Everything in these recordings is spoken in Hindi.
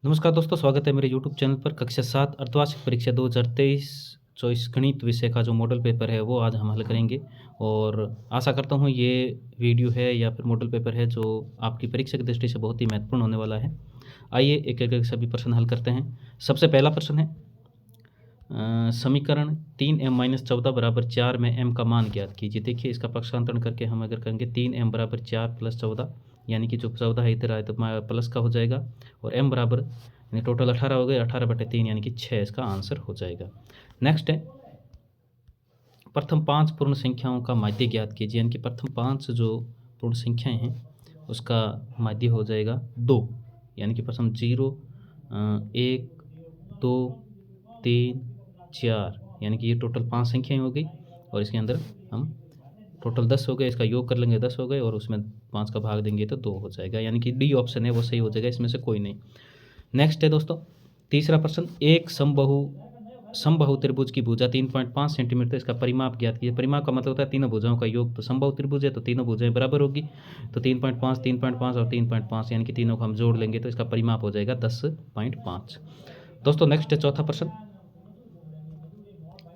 नमस्कार दोस्तों, स्वागत है मेरे यूट्यूब चैनल पर। कक्षा 7 अर्धवार्षिक परीक्षा 2023-24 गणित विषय का जो मॉडल पेपर है वो आज हम हल करेंगे। और आशा करता हूँ ये वीडियो है या फिर मॉडल पेपर है जो आपकी परीक्षा की दृष्टि से बहुत ही महत्वपूर्ण होने वाला है। आइए एक एक सभी प्रश्न हल करते हैं। सबसे पहला प्रश्न है समीकरण 3m-14 बराबर 4 में m का मान ज्ञात कीजिए। देखिए, इसका पक्षांतरण करके हम अगर करेंगे 3m बराबर 4 प्लस 14, यानी कि जो 14 है इधर आए तो प्लस का हो जाएगा, और m बराबर यानी टोटल 18 हो गए, 18/3 यानी कि 6 इसका आंसर हो जाएगा। नेक्स्ट है प्रथम 5 पूर्ण संख्याओं का माध्य ज्ञात कीजिए, यानी कि प्रथम 5 जो पूर्ण संख्याएं हैं उसका माध्य हो जाएगा 2, यानी कि प्रथम 0, 1, 2, 3, 4, यानी कि ये टोटल 5 संख्याएं हो गई। और इसके अंदर हम टोटल 10 हो गए, इसका योग कर लेंगे 10 हो गए, और उसमें 5 का भाग देंगे तो 2 हो जाएगा, यानी कि डी ऑप्शन है वो सही हो जाएगा, इसमें से कोई नहीं। नेक्स्ट है दोस्तों तीसरा प्रश्न, एक समबाहु त्रिभुज की भुजा 3.5 सेंटीमीटर, इसका परिमाप ज्ञात कीजिए। परिमाप का मतलब होता है तीनों भुजाओं का योग। तो समबाहु त्रिभुज है तो तीनों भुजाएं बराबर होगी, तो 3.5, 3.5 और 3.5, यानी कि तीनों को हम जोड़ लेंगे तो इसका परिमाप हो जाएगा 10.5। दोस्तों नेक्स्ट है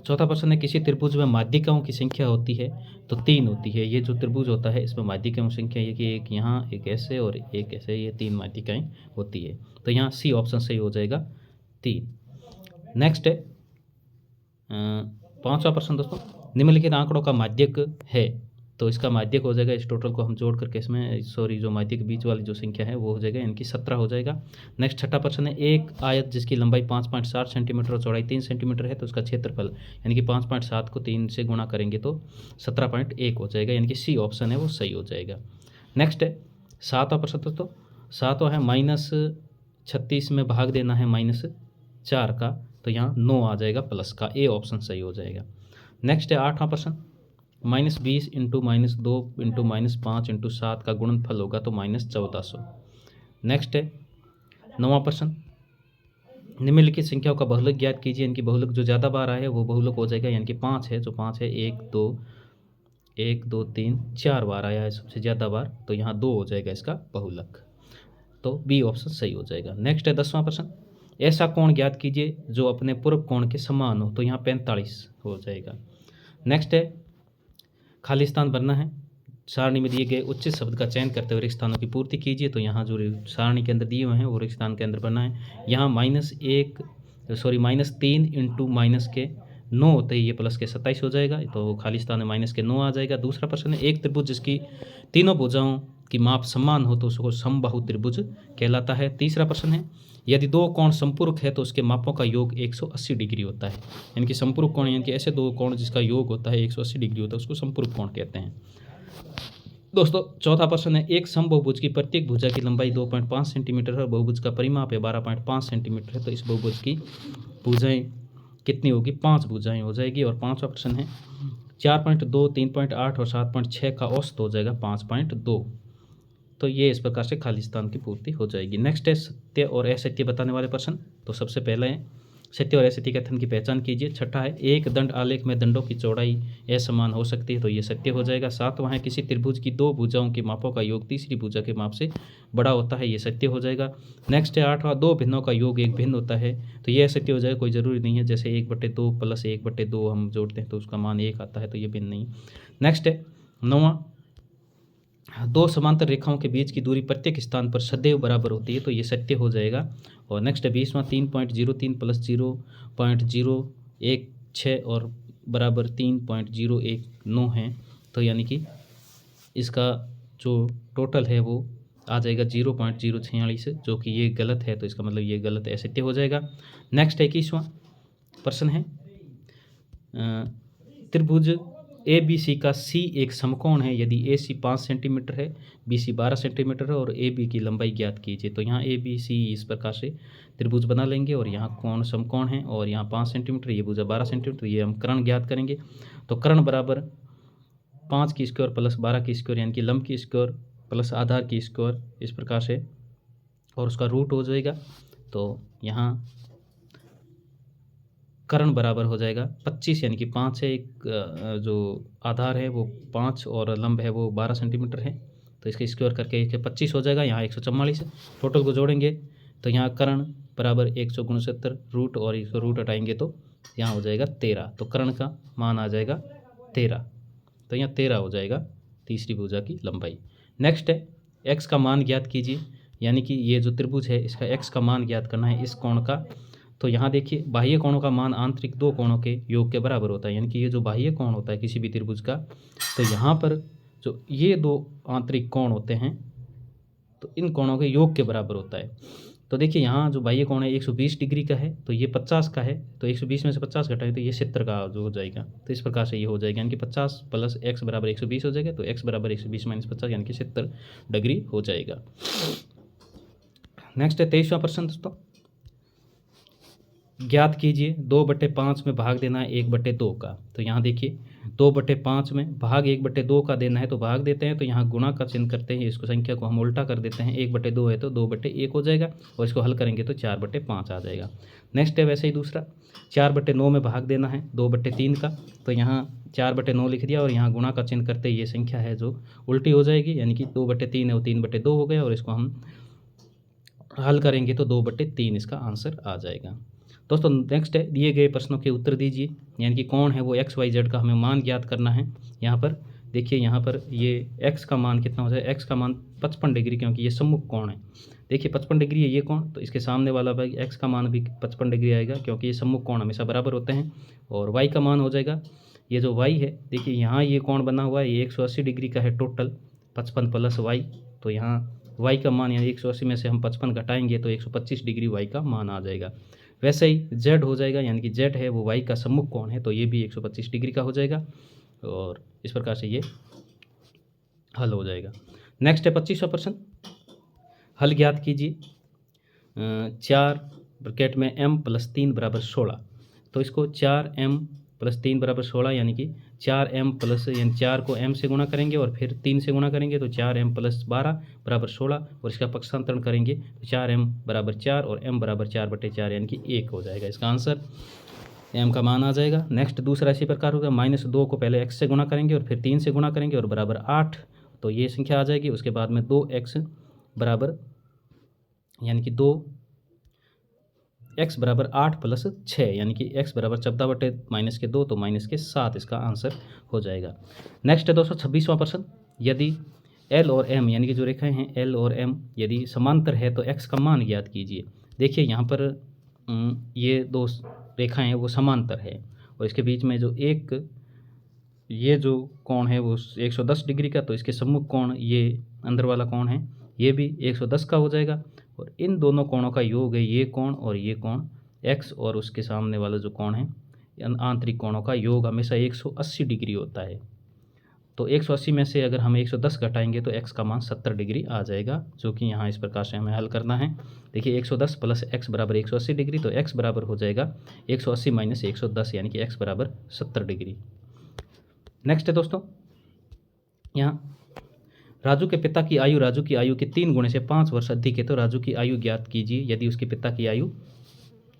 चौथा प्रश्न है किसी त्रिभुज में माध्यिकाओं की संख्या होती है तो 3 होती है। ये जो त्रिभुज होता है इसमें माध्यिकाओं की संख्या ये कि एक यहाँ, एक ऐसे और एक ऐसे, ये 3 माध्यिकाएं होती है। तो यहाँ सी ऑप्शन सही हो जाएगा 3। नेक्स्ट है पांचवा प्रश्न दोस्तों, निम्नलिखित आंकड़ों का माध्यक है, तो इसका माध्यक हो जाएगा, इस टोटल को हम जोड़ करके इसमें जो माध्यक बीच वाली जो संख्या है वो हो जाएगा, यानी कि 17 हो जाएगा। नेक्स्ट छठा प्रश्न है एक आयत जिसकी लंबाई 5.7 सेंटीमीटर और चौड़ाई 3 सेंटीमीटर है, तो उसका क्षेत्रफल यानी कि 5.7 को 3 से गुणा करेंगे तो 17.1 हो जाएगा, यानी कि सी ऑप्शन है वो सही हो जाएगा। नेक्स्ट है सातवां प्रश्न दोस्तों, सातवां है -36 में भाग देना है -4 का, तो यहाँ 9 आ जाएगा प्लस का, ए ऑप्शन सही हो जाएगा। नेक्स्ट है आठवां प्रश्न, -20 इंटू -2 इंटू -5 इंटू 7 का गुणनफल होगा तो -1400। नेक्स्ट है नौवां प्रश्न, निम्नलिखित संख्याओं का बहुलक ज्ञात कीजिए, यानी कि बहुलक जो ज़्यादा बार आए वो बहुलक हो जाएगा, यानी कि 5 है, जो 5 है 1 2 3 4 बार आया है सबसे ज़्यादा बार, तो यहाँ 2 हो जाएगा इसका बहुलक, तो बी ऑप्शन सही हो जाएगा। नेक्स्ट है 10वां प्रश्न, ऐसा कोण ज्ञात कीजिए जो अपने पूर्व कोण के समान हो, तो यहाँ 45 हो जाएगा। नेक्स्ट है खाली स्थान भरना है, सारणी में दिए गए उचित शब्द का चयन करते हुए रिक्त स्थानों की पूर्ति कीजिए, तो यहाँ जो सारणी के अंदर दिए हुए हैं वो रिक्त स्थान के अंदर भरना है। यहाँ -3 इंटू -9 होते ही ये प्लस के 27 हो जाएगा, तो खाली स्थान में -9 आ जाएगा। दूसरा प्रश्न है एक त्रिभुज जिसकी तीनों भुजाओं की माप समान हो तो उसको समबाहु त्रिभुज कहलाता है। तीसरा प्रश्न है यदि दो कोण संपूरक है तो उसके मापों का योग 180 डिग्री होता है, यानी कि संपूरक कोण, यानी कि ऐसे दो कोण जिसका योग होता है 180 डिग्री होता है उसको संपूरक कोण कहते हैं। दोस्तों चौथा प्रश्न है एक समबहुभुज की प्रत्येक भुजा की लंबाई 2.5 सेंटीमीटर है और बहुभुज का परिमाप है 12.5 सेंटीमीटर है, तो इस बहुभुज की भुजाएं कितनी होगी? 5 भुजाएं हो जाएगी। और पांचवा प्रश्न है 4.2, 3.8 और 7.6 का औसत हो जाएगा 5.2, तो ये इस प्रकार से खाली स्थान की पूर्ति हो जाएगी। नेक्स्ट है सत्य और असत्य बताने वाले प्रश्न, तो सबसे पहले है सत्य और असत्य कथन की पहचान कीजिए। छठा है एक दंड आलेख में दंडों की चौड़ाई असमान हो सकती है, तो ये सत्य हो जाएगा। सातवां है किसी त्रिभुज की दो भुजाओं के मापों का योग तीसरी भुजा के माप से बड़ा होता है, ये सत्य हो जाएगा। नेक्स्ट है आठवां दो भिन्नों का योग एक भिन्न होता है, तो ये असत्य हो जाएगा, कोई ज़रूरी नहीं है, जैसे 1/2 प्लस 1/2 हम जोड़ते हैं तो उसका मान 1 आता है, तो ये भिन्न नहीं। नेक्स्ट है नौवां दो समांतर रेखाओं के बीच की दूरी प्रत्येक स्थान पर सदैव बराबर होती है, तो ये सत्य हो जाएगा। और नेक्स्ट है 20वां 3.03 प्लस 0.016 और बराबर 3.019 है, तो यानी कि इसका जो टोटल है वो आ जाएगा 0.046, जो कि ये गलत है, तो इसका मतलब ये गलत असत्य हो जाएगा। नेक्स्ट है 21वां प्रश्न है त्रिभुज ABC का C एक समकोण है यदि AC 5 सेंटीमीटर है, BC 12 सेंटीमीटर है और AB की लंबाई ज्ञात कीजिए। तो यहाँ ABC इस प्रकार से त्रिभुज बना लेंगे और यहाँ कोण समकोण है और यहाँ 5 सेंटीमीटर, ये भुजा 12 सेंटीमीटर, ये हम कर्ण ज्ञात करेंगे। तो कर्ण बराबर 5 की स्क्वायर प्लस 12 की स्क्वायर, यानी कि लंब की स्क्वायर प्लस आधार की स्क्वायर, इस प्रकार से, और उसका रूट हो जाएगा। तो यहाँ कर्ण बराबर हो जाएगा 25, यानी कि 5 है, एक जो आधार है वो 5 और लंब है वो 12 सेंटीमीटर है, तो इसके स्क्वायर करके 25 हो जाएगा। यहाँ 144, टोटल को जोड़ेंगे तो यहाँ कर्ण बराबर 169 रूट और इसको रूट हटाएंगे तो यहाँ हो जाएगा 13। तो कर्ण का मान आ जाएगा 13। तो यहाँ 13 हो जाएगा तीसरी भुजा की लंबाई। नेक्स्ट है x का मान ज्ञात कीजिए, यानी कि ये जो त्रिभुज है इसका x का मान ज्ञात करना है इस कोण का। तो यहाँ देखिए बाह्य कोणों का मान आंतरिक दो कोणों के योग के बराबर होता है, यानी कि ये जो बाह्य कोण होता है किसी भी त्रिभुज का, तो यहाँ पर जो ये दो आंतरिक कोण होते हैं तो इन कोणों के योग के बराबर होता है। तो देखिए यहाँ जो बाह्य कोण है 120 डिग्री का है, तो ये 50 का है, तो 120 में से 50 घटाएं तो ये 70 का जो हो जाएगा। तो इस प्रकार से ये हो जाएगा, यानी कि 50 प्लस x बराबर 120 हो जाएगा। तो x बराबर 120 माइनस 50 यानी कि 70 डिग्री हो जाएगा। नेक्स्ट है 23वां प्रश्न दोस्तों, ज्ञात कीजिए 2/5 में भाग देना है 1/2 का। तो यहाँ देखिए 2/5 में भाग 1/2 का देना है तो भाग देते हैं, तो यहाँ गुणा का चिन्ह करते हैं, इसको संख्या को हम उल्टा कर देते हैं। 1/2 है तो 2/1 हो जाएगा और इसको हल करेंगे तो 4/5 आ जाएगा। नेक्स्ट है वैसे ही दूसरा 4/9 में भाग देना है 2/3 का, तो यहाँ 4/9 लिख दिया और यहाँ गुणा का चिन्ह करते ये संख्या है जो उल्टी हो जाएगी, यानी कि 2/3 है वो 3/2 हो गया और इसको हम हल करेंगे तो 2/3 इसका आंसर आ जाएगा। दोस्तों नेक्स्ट है दिए गए प्रश्नों के उत्तर दीजिए, यानी कि कौन है वो XYZ का हमें मान ज्ञात करना है। यहाँ पर देखिए यहाँ पर ये x का मान कितना हो जाए, x का मान 55 डिग्री, क्योंकि ये सम्मुख कोण है। देखिए 55 डिग्री है ये कोण, तो इसके सामने वाला भाई x का मान भी 55 डिग्री आएगा, क्योंकि ये सम्मुख कोण हमेशा बराबर होते हैं। और y का मान हो जाएगा, ये जो y है देखिए यहाँ ये कोण बना हुआ है ये 180 डिग्री का है टोटल, 55 प्लस y, तो यहाँ y का मान यानी 180 में से हम 55 घटाएंगे तो 125 डिग्री y का मान आ जाएगा। वैसे ही z हो जाएगा, यानी कि z है वो y का सम्मुख कोण है, तो ये भी 125 डिग्री का हो जाएगा और इस प्रकार से ये हल हो जाएगा। नेक्स्ट है 25वां प्रश्न, हल ज्ञात कीजिए। 4 ब्रैकेट में m + 3 = 16, तो इसको 4m + 3 = 16, यानी कि 4m प्लस यानी 4 को m से गुणा करेंगे और फिर 3 से गुणा करेंगे तो 4m + 12 = 16 और इसका पक्षांतरण करेंगे तो 4m = 4 और m = 4/4 यानी कि 1 हो जाएगा इसका आंसर, m का मान आ जाएगा। नेक्स्ट दूसरा इसी प्रकार होगा, -2 को पहले x से गुणा करेंगे और फिर 3 से गुणा करेंगे और बराबर 8, तो ये संख्या आ जाएगी। उसके बाद में 2x बराबर यानी कि 2x बराबर 8 + 6 यानी कि x बराबर 14/-2 तो -7 इसका आंसर हो जाएगा। नेक्स्ट है दोस्तों 26वां प्रश्न, यदि L और M यानी कि जो रेखाएं हैं L और M यदि समांतर है तो x का मान ज्ञात कीजिए। देखिए यहाँ पर ये दो रेखाएं हैं वो समांतर है और इसके बीच में जो एक ये जो कोण है वो 110 डिग्री का, तो इसके सम्मुख कोण ये अंदर वाला कोण है ये भी 110 का हो जाएगा और इन दोनों कोणों का योग है ये कोण और ये कोण, x और उसके सामने वाला जो कोण है आंतरिक कोणों का योग हमेशा 180 डिग्री होता है। तो 180 में से अगर हम 110 घटाएंगे तो x का मान 70 डिग्री आ जाएगा, जो कि यहाँ इस प्रकार से हमें हल करना है। देखिए 110 + x = 180 डिग्री, तो x बराबर हो जाएगा 180 - 110 यानी कि x बराबर 70 डिग्री। नेक्स्ट है दोस्तों, यहाँ राजू के पिता की आयु राजू की आयु के 3 गुणे से 5 वर्ष अधिक है, तो राजू की आयु ज्ञात कीजिए यदि उसके पिता की आयु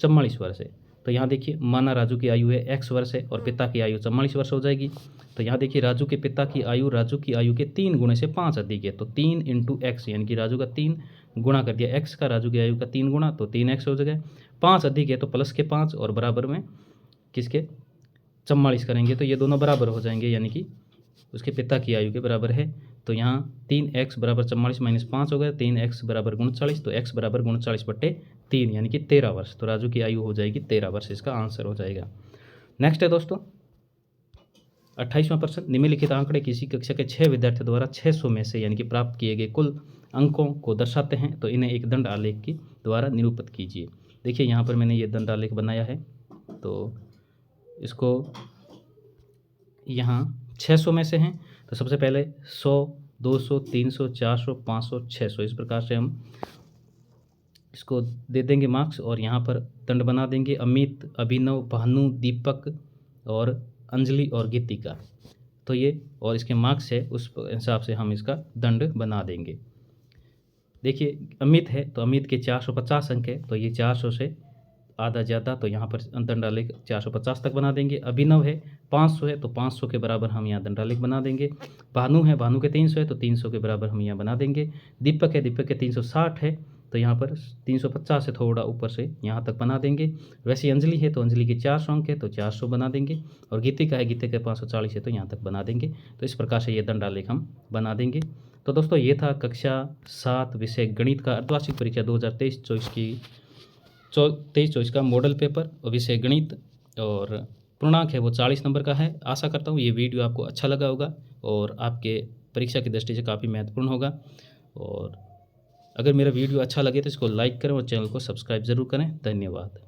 44 वर्ष है। तो यहाँ देखिए माना राजू की आयु है x वर्ष है और पिता की आयु 44 वर्ष हो जाएगी। तो यहाँ देखिए राजू के पिता की आयु राजू की आयु के 3 गुणे से 5 अधिक है, तो 3 × x यानी कि राजू का 3 गुणा कर दिया x का, राजू की आयु का 3 गुणा तो 3x हो जाएगा। 5 अधिक है तो प्लस के 5 और बराबर में किसके 44 करेंगे तो ये दोनों बराबर हो जाएंगे, यानी कि उसके पिता की आयु के बराबर है। तो यहाँ 3x = 44 - 5 हो गया, 3x = 39, तो x = 39/3 यानी कि 13 वर्ष। तो राजू की आयु हो जाएगी 13 वर्ष, इसका आंसर हो जाएगा। नेक्स्ट है दोस्तों 28वां प्रश्न, निम्नलिखित आंकड़े किसी कक्षा के 6 विद्यार्थियों द्वारा 600 में से यानी कि प्राप्त किए गए कुल अंकों को दर्शाते हैं, तो इन्हें एक दंड आलेख के द्वारा निरूपित कीजिए। देखिए यहाँ पर मैंने ये दंड आलेख बनाया है, तो इसको यहाँ 600 में से हैं, तो सबसे पहले 100, 200, 300, 400, 500, 600 इस प्रकार से हम इसको दे देंगे मार्क्स और यहाँ पर दंड बना देंगे अमित, अभिनव, भानु, दीपक और अंजलि और गीतिका। तो ये और इसके मार्क्स है उस हिसाब से हम इसका दंड बना देंगे। देखिए अमित है तो अमित के 450 अंक है, तो ये 400 से आधा ज़्यादा, तो यहाँ पर दंडालेख 450 तक बना देंगे। अभिनव है 500 है तो 500 के बराबर हम यहाँ दंडालेख बना देंगे। भानु है, भानु के 300 है तो 300 के बराबर हम यहाँ बना देंगे। दीपक है, दीपक के 360 है तो यहाँ पर 350 से थोड़ा ऊपर से यहाँ तक बना देंगे। वैसे अंजलि है तो अंजलि के 400 अंक है तो 400 बना देंगे, और गीतिका है, गीतिका के 540 है तो यहाँ तक बना देंगे। तो इस प्रकार से ये दंडालेख हम बना देंगे। तो दोस्तों ये था कक्षा 7 विषय गणित का अर्धवार्षिक परीक्षा 2023-24 की 23-24 का मॉडल पेपर और विषय गणित, और पूर्णांक है वो 40 नंबर का है। आशा करता हूँ ये वीडियो आपको अच्छा लगा होगा और आपके परीक्षा की दृष्टि से काफ़ी महत्वपूर्ण होगा। और अगर मेरा वीडियो अच्छा लगे तो इसको लाइक करें और चैनल को सब्सक्राइब ज़रूर करें। धन्यवाद।